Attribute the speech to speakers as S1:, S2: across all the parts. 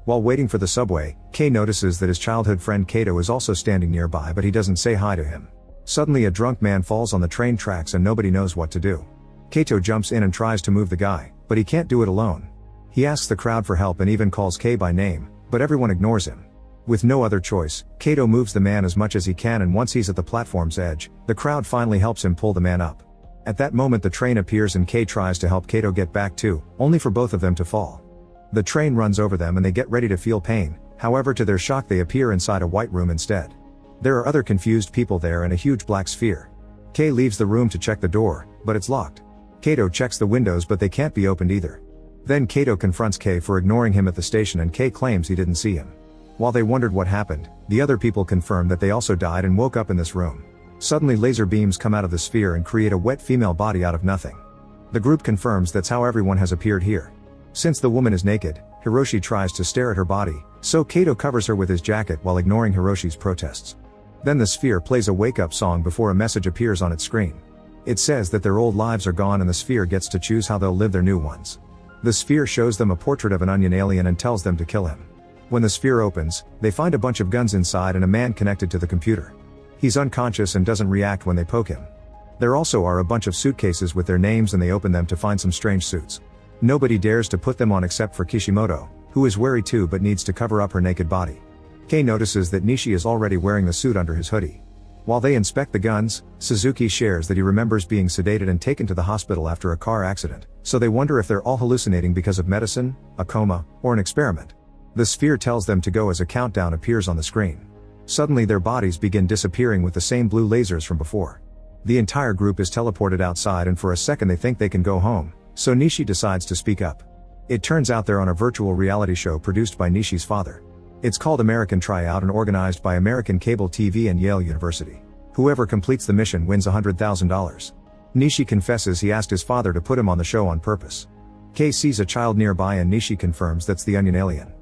S1: While waiting for the subway, Kei notices that his childhood friend Kato is also standing nearby, but he doesn't say hi to him. Suddenly a drunk man falls on the train tracks and nobody knows what to do. Kato jumps in and tries to move the guy, but he can't do it alone. He asks the crowd for help and even calls Kei by name, but everyone ignores him. With no other choice, Kato moves the man as much as he can, and once he's at the platform's edge, the crowd finally helps him pull the man up. At that moment the train appears and Kei tries to help Kato get back too, only for both of them to fall. The train runs over them and they get ready to feel pain, however to their shock they appear inside a white room instead. There are other confused people there and a huge black sphere. Kei leaves the room to check the door, but it's locked. Kato checks the windows but they can't be opened either. Then Kato confronts Kei for ignoring him at the station and Kei claims he didn't see him. While they wondered what happened, the other people confirm that they also died and woke up in this room. Suddenly laser beams come out of the sphere and create a wet female body out of nothing. The group confirms that's how everyone has appeared here. Since the woman is naked, Hiroshi tries to stare at her body, so Kato covers her with his jacket while ignoring Hiroshi's protests. Then the sphere plays a wake-up song before a message appears on its screen. It says that their old lives are gone and the sphere gets to choose how they'll live their new ones. The sphere shows them a portrait of an onion alien and tells them to kill him. When the sphere opens, they find a bunch of guns inside and a man connected to the computer. He's unconscious and doesn't react when they poke him. There also are a bunch of suitcases with their names and they open them to find some strange suits. Nobody dares to put them on except for Kishimoto, who is wary too but needs to cover up her naked body. Kei notices that Nishi is already wearing the suit under his hoodie. While they inspect the guns, Suzuki shares that he remembers being sedated and taken to the hospital after a car accident, so they wonder if they're all hallucinating because of medicine, a coma, or an experiment. The sphere tells them to go as a countdown appears on the screen. Suddenly their bodies begin disappearing with the same blue lasers from before. The entire group is teleported outside and for a second they think they can go home, so Nishi decides to speak up. It turns out they're on a virtual reality show produced by Nishi's father. It's called American Tryout and organized by American Cable TV and Yale University. Whoever completes the mission wins $100,000. Nishi confesses he asked his father to put him on the show on purpose. Kei sees a child nearby and Nishi confirms that's the onion alien.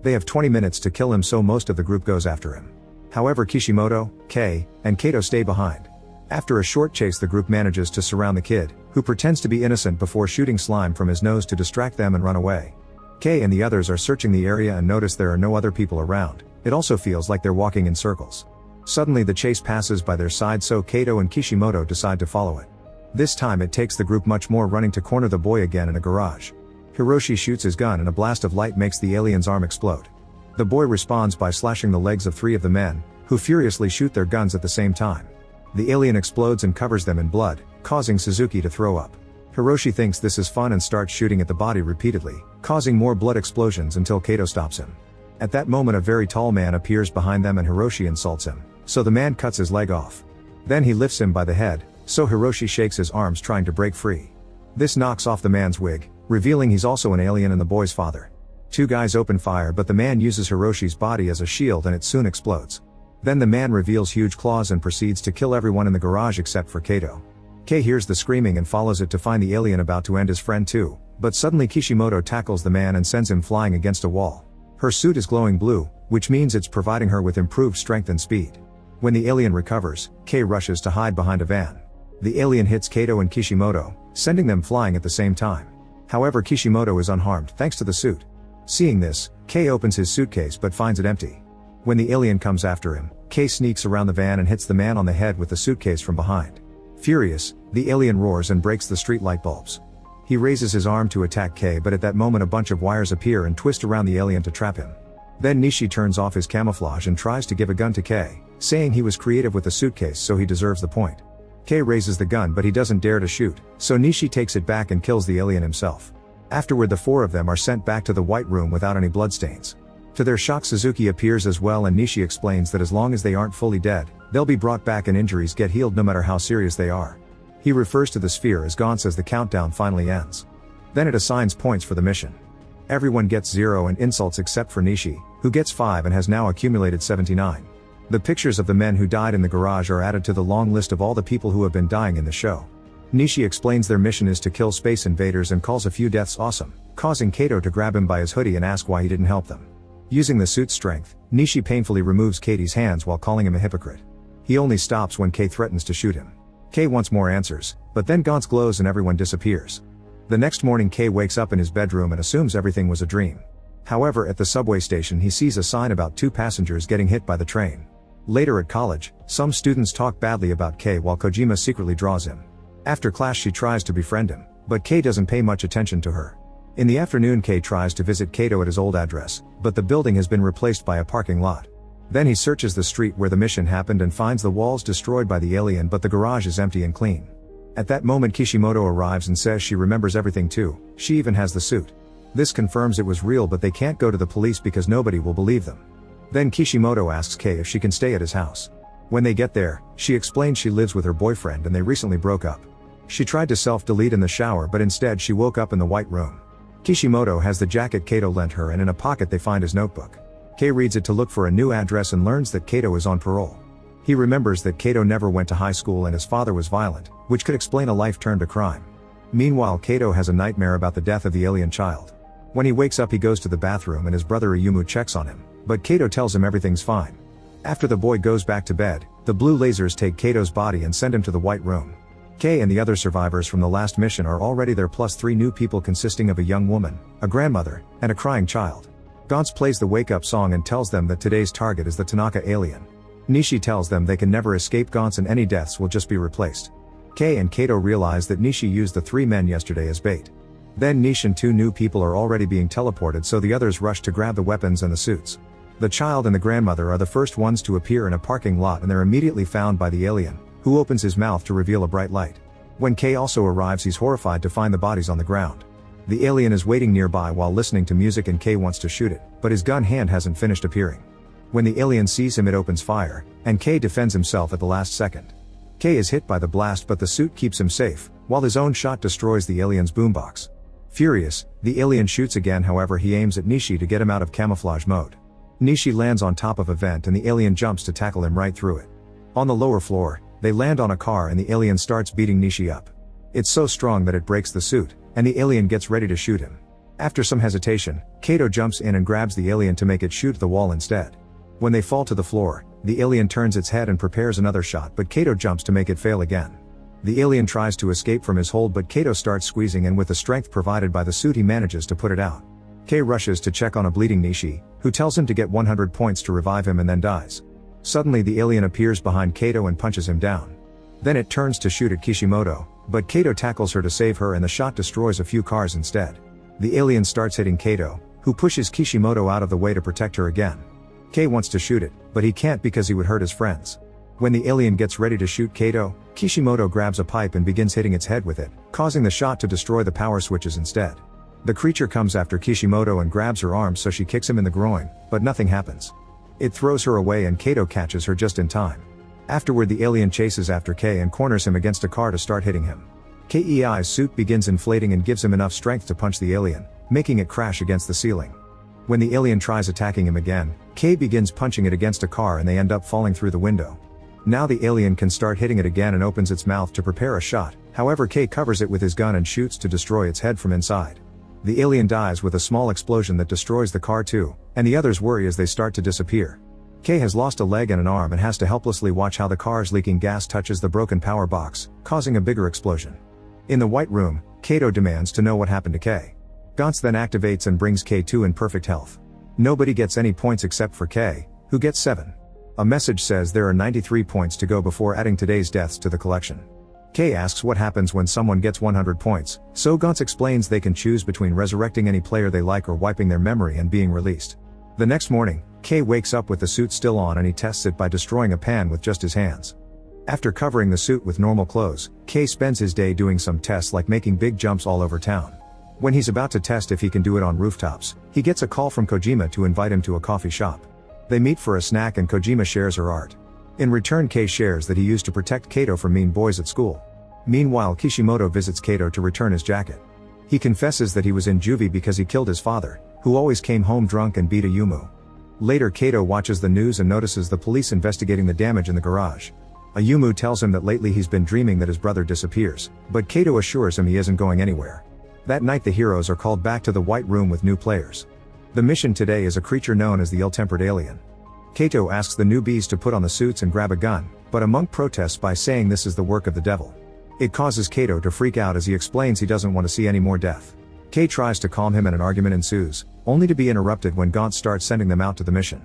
S1: They have 20 minutes to kill him, so most of the group goes after him. However, Kishimoto, Kei, and Kato stay behind. After a short chase the group manages to surround the kid, who pretends to be innocent before shooting slime from his nose to distract them and run away. Kei and the others are searching the area and notice there are no other people around. It also feels like they're walking in circles. Suddenly the chase passes by their side, so Kato and Kishimoto decide to follow it. This time it takes the group much more running to corner the boy again in a garage. Hiroshi shoots his gun and a blast of light makes the alien's arm explode. The boy responds by slashing the legs of 3 of the men, who furiously shoot their guns at the same time. The alien explodes and covers them in blood, causing Suzuki to throw up. Hiroshi thinks this is fun and starts shooting at the body repeatedly, causing more blood explosions until Kato stops him. At that moment a very tall man appears behind them and Hiroshi insults him, so the man cuts his leg off. Then he lifts him by the head, so Hiroshi shakes his arms trying to break free. This knocks off the man's wig, revealing he's also an alien and the boy's father. 2 guys open fire but the man uses Hiroshi's body as a shield and it soon explodes. Then the man reveals huge claws and proceeds to kill everyone in the garage except for Kato. Kei hears the screaming and follows it to find the alien about to end his friend too, but suddenly Kishimoto tackles the man and sends him flying against a wall. Her suit is glowing blue, which means it's providing her with improved strength and speed. When the alien recovers, Kei rushes to hide behind a van. The alien hits Kato and Kishimoto, sending them flying at the same time. However, Kishimoto is unharmed thanks to the suit. Seeing this, Kei opens his suitcase but finds it empty. When the alien comes after him, Kei sneaks around the van and hits the man on the head with the suitcase from behind. Furious, the alien roars and breaks the street light bulbs. He raises his arm to attack Kei, but at that moment a bunch of wires appear and twist around the alien to trap him. Then Nishi turns off his camouflage and tries to give a gun to Kei, saying he was creative with the suitcase so he deserves the point. Kei raises the gun but he doesn't dare to shoot, so Nishi takes it back and kills the alien himself. Afterward the 4 of them are sent back to the white room without any bloodstains. To their shock Suzuki appears as well and Nishi explains that as long as they aren't fully dead, they'll be brought back and injuries get healed no matter how serious they are. He refers to the sphere as Gaunt's as the countdown finally ends. Then it assigns points for the mission. Everyone gets 0 and insults except for Nishi, who gets 5 and has now accumulated 79. The pictures of the men who died in the garage are added to the long list of all the people who have been dying in the show. Nishi explains their mission is to kill space invaders and calls a few deaths awesome, causing Kato to grab him by his hoodie and ask why he didn't help them. Using the suit's strength, Nishi painfully removes Katie's hands while calling him a hypocrite. He only stops when Kei threatens to shoot him. Kei wants more answers, but then Gaunt's glows and everyone disappears. The next morning Kei wakes up in his bedroom and assumes everything was a dream. However, at the subway station he sees a sign about 2 passengers getting hit by the train. Later at college, some students talk badly about Kei while Kojima secretly draws him. After class she tries to befriend him, but Kei doesn't pay much attention to her. In the afternoon Kei tries to visit Kato at his old address, but the building has been replaced by a parking lot. Then he searches the street where the mission happened and finds the walls destroyed by the alien, but the garage is empty and clean. At that moment Kishimoto arrives and says she remembers everything too, she even has the suit. This confirms it was real, but they can't go to the police because nobody will believe them. Then Kishimoto asks Kei if she can stay at his house. When they get there, she explains she lives with her boyfriend and they recently broke up. She tried to self-delete in the shower, but instead she woke up in the white room. Kishimoto has the jacket Kato lent her, and in a pocket they find his notebook. Kei reads it to look for a new address and learns that Kato is on parole. He remembers that Kato never went to high school and his father was violent, which could explain a life turned to crime. Meanwhile, Kato has a nightmare about the death of the alien child. When he wakes up he goes to the bathroom and his brother Ayumu checks on him, but Kato tells him everything's fine. After the boy goes back to bed, the blue lasers take Kato's body and send him to the white room. Kei and the other survivors from the last mission are already there, plus 3 new people consisting of a young woman, a grandmother, and a crying child. Gantz plays the wake-up song and tells them that today's target is the Tanaka alien. Nishi tells them they can never escape Gantz and any deaths will just be replaced. Kei and Kato realize that Nishi used the 3 men yesterday as bait. Then Nishi and 2 new people are already being teleported, so the others rush to grab the weapons and the suits. The child and the grandmother are the first ones to appear in a parking lot and they're immediately found by the alien, who opens his mouth to reveal a bright light. When Kei also arrives he's horrified to find the bodies on the ground. The alien is waiting nearby while listening to music and Kei wants to shoot it, but his gun hand hasn't finished appearing. When the alien sees him it opens fire, and Kei defends himself at the last second. Kei is hit by the blast but the suit keeps him safe, while his own shot destroys the alien's boombox. Furious, the alien shoots again, however he aims at Nishi to get him out of camouflage mode. Nishi lands on top of a vent and the alien jumps to tackle him right through it. On the lower floor, they land on a car and the alien starts beating Nishi up. It's so strong that it breaks the suit, and the alien gets ready to shoot him. After some hesitation, Kato jumps in and grabs the alien to make it shoot the wall instead. When they fall to the floor, the alien turns its head and prepares another shot, but Kato jumps to make it fail again. The alien tries to escape from his hold, but Kato starts squeezing, and with the strength provided by the suit he manages to put it out. Kei rushes to check on a bleeding Nishi, who tells him to get 100 points to revive him and then dies. Suddenly the alien appears behind Kato and punches him down. Then it turns to shoot at Kishimoto, but Kato tackles her to save her and the shot destroys a few cars instead. The alien starts hitting Kato, who pushes Kishimoto out of the way to protect her again. Kei wants to shoot it, but he can't because he would hurt his friends. When the alien gets ready to shoot Kato, Kishimoto grabs a pipe and begins hitting its head with it, causing the shot to destroy the power switches instead. The creature comes after Kishimoto and grabs her arm, so she kicks him in the groin, but nothing happens. It throws her away and Kato catches her just in time. Afterward the alien chases after Kei and corners him against a car to start hitting him. Kei's suit begins inflating and gives him enough strength to punch the alien, making it crash against the ceiling. When the alien tries attacking him again, Kei begins punching it against a car and they end up falling through the window. Now the alien can start hitting it again and opens its mouth to prepare a shot, however Kei covers it with his gun and shoots to destroy its head from inside. The alien dies with a small explosion that destroys the car too, and the others worry as they start to disappear. Kei has lost a leg and an arm and has to helplessly watch how the car's leaking gas touches the broken power box, causing a bigger explosion. In the white room, Kato demands to know what happened to Kei. Gantz then activates and brings Kei to in perfect health. Nobody gets any points except for Kei, who gets 7. A message says there are 93 points to go before adding today's deaths to the collection. Kei asks what happens when someone gets 100 points, so Gantz explains they can choose between resurrecting any player they like or wiping their memory and being released. The next morning, Kei wakes up with the suit still on and he tests it by destroying a pan with just his hands. After covering the suit with normal clothes, Kei spends his day doing some tests like making big jumps all over town. When he's about to test if he can do it on rooftops, he gets a call from Kojima to invite him to a coffee shop. They meet for a snack and Kojima shares her art. In return, Kei shares that he used to protect Kato from mean boys at school. Meanwhile, Kishimoto visits Kato to return his jacket. He confesses that he was in juvie because he killed his father, who always came home drunk and beat Ayumu. Later, Kato watches the news and notices the police investigating the damage in the garage. Ayumu tells him that lately he's been dreaming that his brother disappears, but Kato assures him he isn't going anywhere. That night the heroes are called back to the White Room with new players. The mission today is a creature known as the ill-tempered alien. Kato asks the newbies to put on the suits and grab a gun, but a monk protests by saying this is the work of the devil. It causes Kato to freak out as he explains he doesn't want to see any more death. Kei tries to calm him and an argument ensues, only to be interrupted when Gaunt starts sending them out to the mission.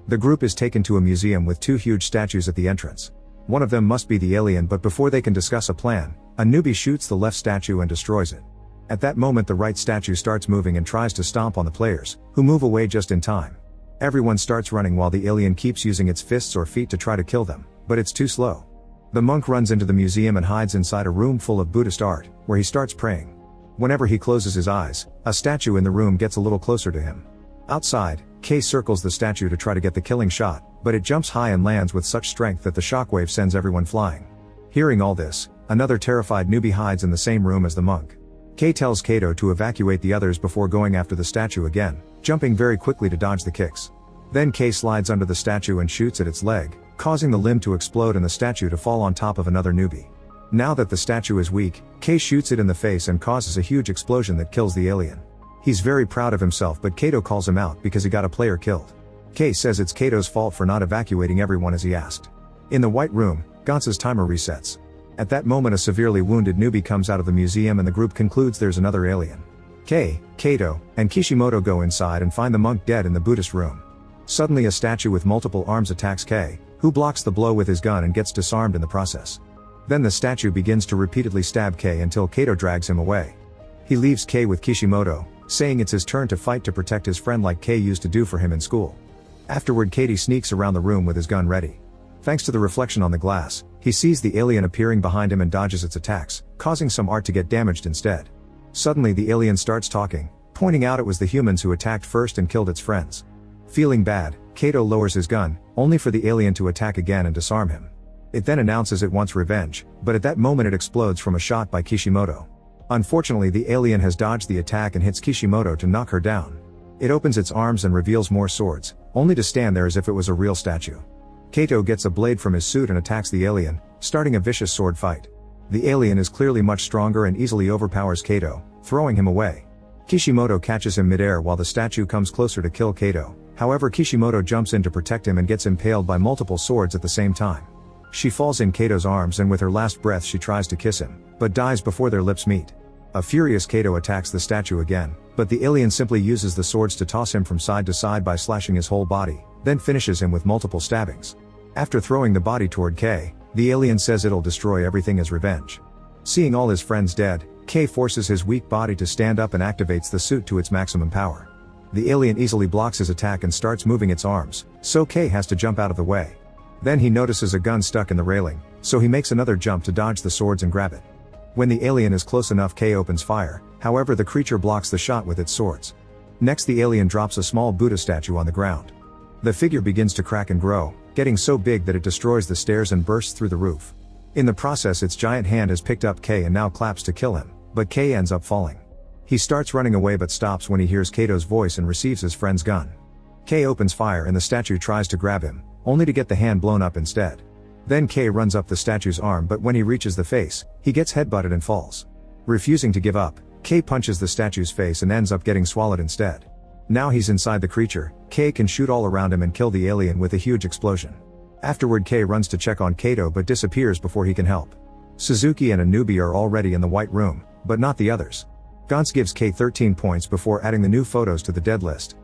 S1: The group is taken to a museum with two huge statues at the entrance. One of them must be the alien, but before they can discuss a plan, a newbie shoots the left statue and destroys it. At that moment the right statue starts moving and tries to stomp on the players, who move away just in time. Everyone starts running while the alien keeps using its fists or feet to try to kill them, but it's too slow. The monk runs into the museum and hides inside a room full of Buddhist art, where he starts praying. Whenever he closes his eyes, a statue in the room gets a little closer to him. Outside, Kei circles the statue to try to get the killing shot, but it jumps high and lands with such strength that the shockwave sends everyone flying. Hearing all this, another terrified newbie hides in the same room as the monk. Kei tells Kato to evacuate the others before going after the statue again, jumping very quickly to dodge the kicks. Then Kei slides under the statue and shoots at its leg, causing the limb to explode and the statue to fall on top of another newbie. Now that the statue is weak, Kei shoots it in the face and causes a huge explosion that kills the alien. He's very proud of himself, but Kato calls him out because he got a player killed. Kei says it's Kato's fault for not evacuating everyone as he asked. In the white room, Gaunt's timer resets. At that moment a severely wounded newbie comes out of the museum and the group concludes there's another alien. Kei, Kato, and Kishimoto go inside and find the monk dead in the Buddhist room. Suddenly a statue with multiple arms attacks Kei, who blocks the blow with his gun and gets disarmed in the process. Then the statue begins to repeatedly stab Kei until Kato drags him away. He leaves Kei with Kishimoto, saying it's his turn to fight to protect his friend like Kei used to do for him in school. Afterward Katie sneaks around the room with his gun ready. Thanks to the reflection on the glass, he sees the alien appearing behind him and dodges its attacks, causing some art to get damaged instead. Suddenly the alien starts talking, pointing out it was the humans who attacked first and killed its friends. Feeling bad, Kato lowers his gun, only for the alien to attack again and disarm him. It then announces it wants revenge, but at that moment it explodes from a shot by Kishimoto. Unfortunately the alien has dodged the attack and hits Kishimoto to knock her down. It opens its arms and reveals more swords, only to stand there as if it was a real statue. Kato gets a blade from his suit and attacks the alien, starting a vicious sword fight. The alien is clearly much stronger and easily overpowers Kato, throwing him away. Kishimoto catches him midair while the statue comes closer to kill Kato, however Kishimoto jumps in to protect him and gets impaled by multiple swords at the same time. She falls in Kato's arms and with her last breath she tries to kiss him, but dies before their lips meet. A furious Kato attacks the statue again, but the alien simply uses the swords to toss him from side to side by slashing his whole body, then finishes him with multiple stabbings. After throwing the body toward Kei, the alien says it'll destroy everything as revenge. Seeing all his friends dead, Kei forces his weak body to stand up and activates the suit to its maximum power. The alien easily blocks his attack and starts moving its arms, so Kei has to jump out of the way. Then he notices a gun stuck in the railing, so he makes another jump to dodge the swords and grab it. When the alien is close enough, Kei opens fire, however the creature blocks the shot with its swords. Next the alien drops a small Buddha statue on the ground. The figure begins to crack and grow, getting so big that it destroys the stairs and bursts through the roof. In the process its giant hand has picked up Kei and now claps to kill him, but Kei ends up falling. He starts running away but stops when he hears Kato's voice and receives his friend's gun. Kei opens fire and the statue tries to grab him, only to get the hand blown up instead. Then Kei runs up the statue's arm, but when he reaches the face, he gets headbutted and falls. Refusing to give up, Kei punches the statue's face and ends up getting swallowed instead. Now he's inside the creature, Kei can shoot all around him and kill the alien with a huge explosion. Afterward Kei runs to check on Kato but disappears before he can help. Suzuki and a newbie are already in the white room, but not the others. Gaunt gives Kei 13 points before adding the new photos to the dead list.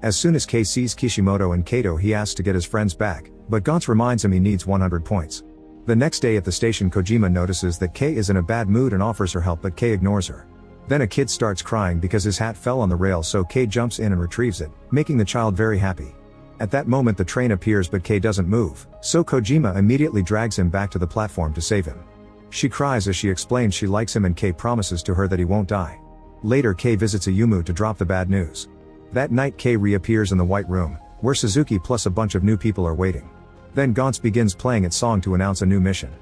S1: As soon as Kei sees Kishimoto and Kato he asks to get his friends back, but Gaunt reminds him he needs 100 points. The next day at the station Kojima notices that Kei is in a bad mood and offers her help but Kei ignores her. Then a kid starts crying because his hat fell on the rail, so Kei jumps in and retrieves it, making the child very happy. At that moment the train appears but Kei doesn't move, so Kojima immediately drags him back to the platform to save him. She cries as she explains she likes him and Kei promises to her that he won't die. Later Kei visits Ayumu to drop the bad news. That night Kei reappears in the white room, where Suzuki plus a bunch of new people are waiting. Then Gaunt begins playing its song to announce a new mission.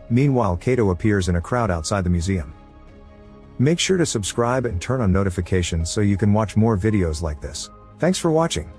S1: Meanwhile Kato appears in a crowd outside the museum. Make sure to subscribe and turn on notifications so you can watch more videos like this. Thanks for watching.